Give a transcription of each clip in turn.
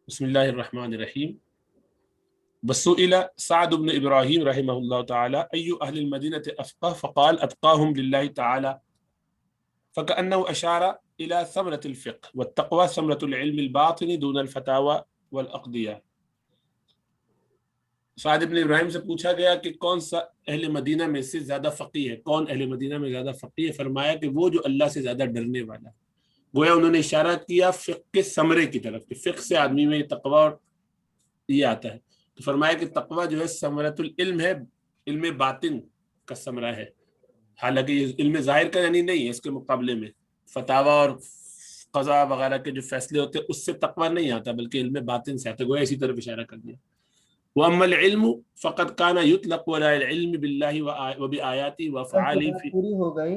بسم الله الرحمن الرحيم. وسئل سعد بن إبراهيم رحمه الله تعالى أي أهل المدينة أفقه فقال أتقاهم لله تعالى، فكأنه أشار إلى ثمرة الفقه والتقوى ثمرة العلم الباطن دون الفتاوى والأقضية. سعد بن ابراہیم سے پوچھا گیا کہ کون سا اہل مدینہ میں سے زیادہ فقیہ ہے، کون اہل مدینہ میں زیادہ فقیہ ہے؟ فرمایا کہ وہ جو اللہ سے زیادہ ڈرنے والا. گویا انہوں نے اشارہ کیا فقہ کے ثمرے کی طرف کہ فقہ سے آدمی میں تقوی اور یہ آتا ہے. تو فرمایا کہ تقوی جو ہے ثمرۃ العلم ہے، علم باطن کا ثمرہ ہے. حالانکہ یہ علم ظاہر کا یعنی نہیں ہے، اس کے مقابلے میں فتاوی اور قضاء وغیرہ کے جو فیصلے ہوتے ہیں اس سے تقوی نہیں آتا، بلکہ علم باطن سے آتا ہے. گویا اسی طرف اشارہ کر دیا. وَأَمَّا الْعِلْمُ فَقَدْ كَانَ يُطْلَقُ عَلَى الْعِلْمِ بِاللَّهِ وَبِآيَاتِهِ وَأَفْعَالِهِ بات پوری ہو گئی.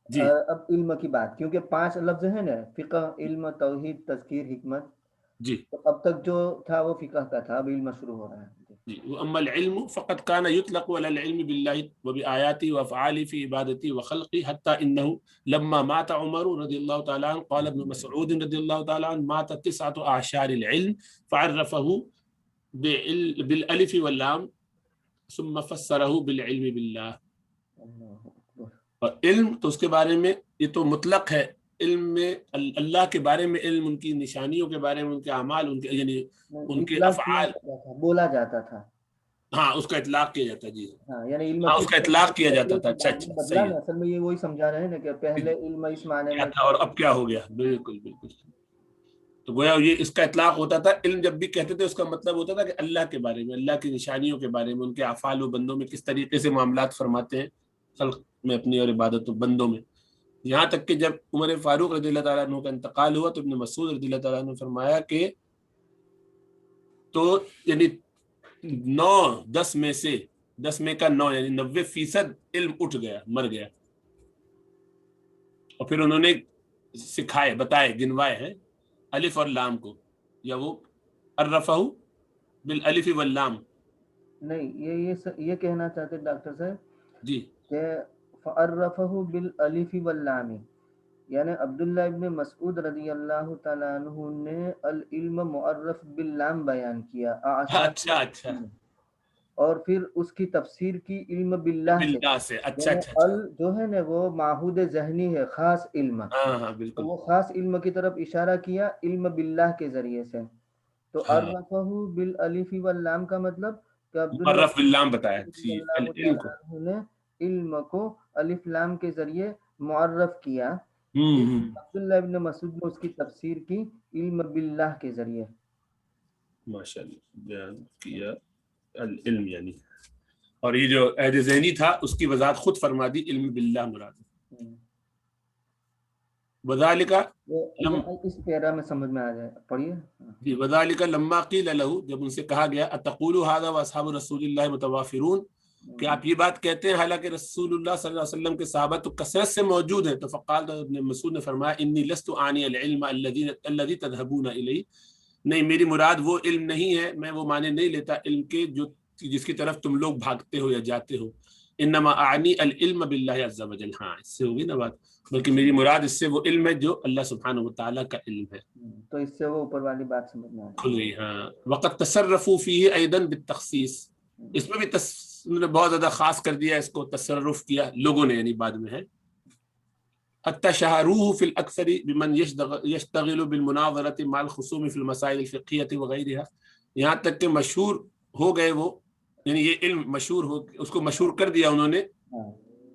جی اب علم کی بات، کیونکہ 5 لفظ ہیں نا، فقہ، علم، توحید، تذکیر، حکمت. جی تو اب تک جو تھا وہ فقہ کا تھا، اب علم شروع ہو رہا ہے. جی. وَأَمَّا الْعِلْمُ فَقَدْ كَانَ يُطْلَقُ عَلَى الْعِلْمِ بِاللَّهِ وَبِآيَاتِهِ وَأَفْعَالِهِ فِي عِبَادَتِهِ وَخَلْقِهِ حَتَّى إِنَّهُ لَمَّا مَاتَ عُمَرُ رضي الله تعالى عنه قال ابن مسعود رضي الله تعالى عنه مات 9 أعشار العلم فعرفه بالألف واللام ثم فسره بالعلم بالله. اور علم تو اس کے بارے میں یہ تو مطلق ہے، علم میں اللہ کے بارے میں علم، ان کی نشانیوں کے بارے میں، ان کے اعمال، ان کے یعنی ان کے افعال، بولا جاتا تھا. ہاں اس کا اطلاق کیا جاتا ہے. جی ہاں، یعنی علم ہاں اس کا اطلاق کیا جاتا تھا. اچھا اچھا بدلا صحیح نا، اصل میں یہ وہی سمجھا رہے ہیں نا کہ پہلے علم اس معنی کیا میں تھا اور اب کیا ہو گیا. بالکل بالکل. تو گویا یہ اس کا اطلاق ہوتا تھا. علم جب بھی کہتے تھے اس کا مطلب ہوتا تھا کہ اللہ کے بارے میں، اللہ کی نشانیوں کے بارے میں، ان کے افعال و بندوں میں کس طریقے سے معاملات فرماتے ہیں خلق میں اپنی اور عبادت و بندوں میں. یہاں تک کہ جب عمر فاروق رضی اللہ تعالیٰ عنہ کا انتقال ہوا تو ابن مسعود رضی اللہ تعالیٰ عنہ نے فرمایا کہ تو یعنی 9 10 میں سے 10 میں کا 9 یعنی 90% علم اٹھ گیا، مر گیا. اور پھر انہوں نے سکھائے، بتائے، گنوائے ہیں الف اور لام کو، یا وہ عرفہ بالالف واللام. نہیں، یہ کہنا چاہتے ڈاکٹر صاحب جی کہ فعرفہ بالالف واللام، یعنی عبداللہ ابن مسعود رضی اللہ تعالیٰ عنہ نے العلم معرف باللام بیان کیا، اچھا اچھا اور پھر اس کی تفسیر کی علم باللہ سے. باللہ سے. اچھا یعنی اچھا اچھا. جو ہے نا وہ معہود ذہنی ہے، خاص علم. ہاں ہاں تو بالکل. وہ خاص علم کی طرف اشارہ کیا علم باللہ کے ذریعے سے. تو ہاں عرفہ بالالف واللام کا مطلب کہ عبداللہ معرف باللام بتایا رضی جی اللہ علم کو. تعالیٰ عنہ نے علم کو الف لام کے ذریعے معرف کیا. عبداللہ ابن مسعود نے اس کی تفسیر کی علم باللہ کے ذریعے. ماشاء اللہ بیان کیا العلم یعنی، اور یہ جو عہد ذہنی تھا اس کی وضاحت خود فرما دی، علم باللہ مراد. وذالک اس پیرا میں سمجھ میں آ جائے، پڑھیے. جی وذالک لما قیل له، جب ان سے کہا گیا اتقولوا هذا واصحاب رسول اللہ متوافرون، کہ آپ یہ بات کہتے ہیں حالانکہ رسول اللہ صلی اللہ علیہ وسلم کے صحابہ تو کثرت سے موجود ہیں. تو فقال ابن مسعود نے فرمایا انی لست اعنی العلم الذي تذهبون الیہ، نہیں میری مراد وہ علم نہیں ہے، میں وہ معنی نہیں لیتا علم کے جو جس کی طرف تم لوگ بھاگتے ہو یا جاتے ہو. انما اعنی العلم باللہ عز وجل، ہاں اس سے ہوگی نا بات، بلکہ میری مراد اس سے وہ علم ہے جو اللہ سبحانہ وتعالیٰ کا علم ہے. تو اس سے وہ اوپر والی بات سمجھ میں آ کھل گئی. ہاں وقت تصرفوا فیہ ایضا بالتخصیص، اس میں بھی انہوں نے بہت زیادہ خاص کر دیا، اس کو تصرف کیا لوگوں نے، یعنی بعد میں ہے. حتی شہروہ فی الاکثر بمن یشتغل بالمناظرۃ مع الخصوم فی المسائل الفقہیۃ وغیرہا، یہاں تک کہ مشہور ہو گئے وہ، یعنی یہ علم مشہور ہو، اس کو مشہور کر دیا انہوں نے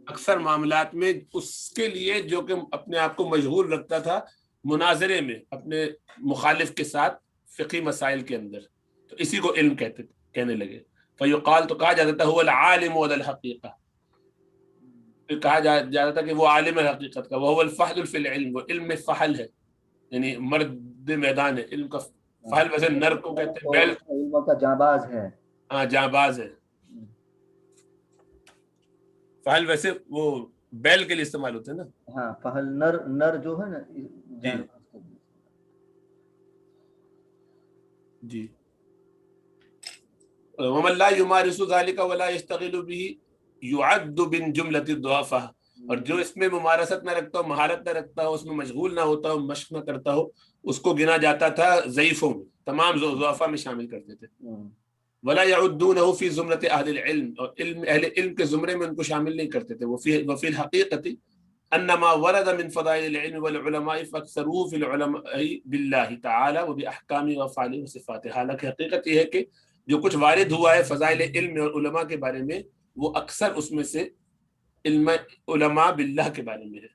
اکثر معاملات میں اس کے لیے جو کہ اپنے آپ کو مشغول رکھتا تھا مناظرے میں اپنے مخالف کے ساتھ فقہی مسائل کے اندر. تو اسی کو علم کہنے لگے. فیقال، تو کہا جاتا تھا هو العالم علی الحقیقہ، پھر کہا جاتا تھا کہ وہ عالم ہے حقیقت کا. وهو الفحل فی العلم، وہ علم میں فحل ہے، یعنی مرد میدان ہے. علم کا فحل ویسے نر کو کہتے ہیں، بیل علم کا جانباز ہے. ہاں جانباز ہے. فحل ویسے وہ بیل کے لیے استعمال ہوتے ہیں نا. ہاں فحل نر جو ہے نا جانباز کے لیے. جی ومن لا يمارس ذلك ولا يشتغل به يعد من جملة الضعفاء، اور جو اس میں ممارست نہ رکھتا ہو، مہارت نہ رکھتا ہو، اس میں مشغول نہ ہوتا ہو، مشق نہ کرتا ہو، اس کو گنا جاتا تھا ضعیفوں میں، تمام ضعفاء میں شامل کرتے تھے. ولا يعدونه في زمرة اهل العلم، اور اہل علم کے زمرے میں ان کو شامل نہیں کرتے تھے. وفي الحقيقة ان ما ورد من فضائل العلم والعلماء فاكثروه في العلماء بالله تعالى وباحكامه وافعاله وصفاته. حالانکہ حقیقت یہ ہے کہ جو کچھ وارد ہوا ہے فضائل علم اور علماء کے بارے میں، وہ اکثر اس میں سے علم علماء باللہ کے بارے میں ہے،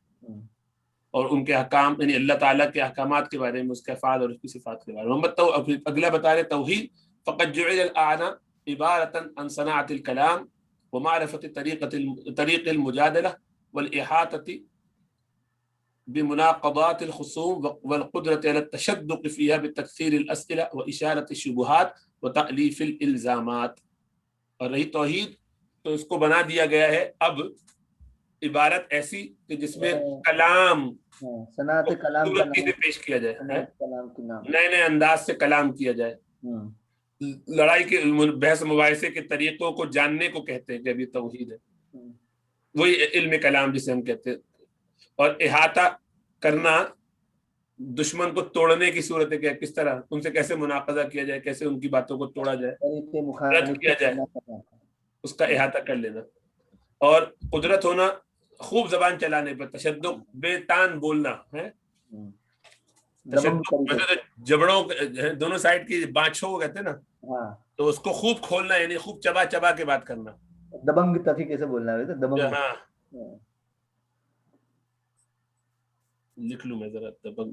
اور ان کے احکام، یعنی اللہ تعالیٰ کے احکامات کے بارے میں، اس کے افعال اور اس کی صفات کے بارے میں. اگلا بتا رہے توحید. فقد جعل الآن عبارة عن صناعة الكلام ومعرفة طريق المجادلة والإحاطة بمناقضات الخصوم والقدرة على التشدق فيها بتكثير الأسئلة وإشارة الشبهات وتأليف الإلزامات. اور رہی توحید تو اس کو بنا دیا گیا ہے اب عبارت ایسی کہ جس میں کلام، صنعت کلام کا سے پیش کیا جائے، نام نئے نئے انداز سے کلام کیا جائے. لڑائی کے بحث مباحثے کے طریقوں کو جاننے کو کہتے ہیں کہ ابھی توحید ہے، وہی علم کلام جسے ہم کہتے ہیں. اور احاطہ کرنا، دشمن کو توڑنے کی صورت ہے کہ کس طرح ان سے کیسے مناقضہ کیا جائے، کیسے ان کی باتوں کو توڑا جائے، رد کیا جائے، اس کا احاطہ کر لینا. اور قدرت ہونا خوب زبان چلانے پر، تشدد بے تان بولنا ہے، جبڑوں دونوں سائڈ کی بانچھوں کو کہتے ہیں نا، تو اس کو خوب کھولنا، یعنی خوب چبا چبا کے بات کرنا. دبنگ طریقے سے بولنا ہے دبنگ. ہاں لکھ لوں میں ذرا دبنگ.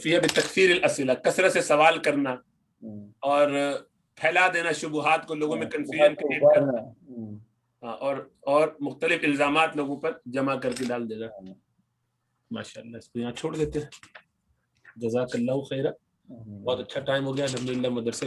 فیہ بتکثیر الاسئلہ، کثرت سے سوال کرنا اور پھیلا دینا شبہات کو، لوگوں میں کنفیوژن کریٹ کرنا، اور مختلف الزامات لوگوں پر جمع کر کے ڈال دینا. ماشاءاللہ اس کو یہاں چھوڑ دیتے ہیں. جزاک اللہ خیرہ. بہت اچھا ٹائم ہو گیا الحمدللہ. مدرسے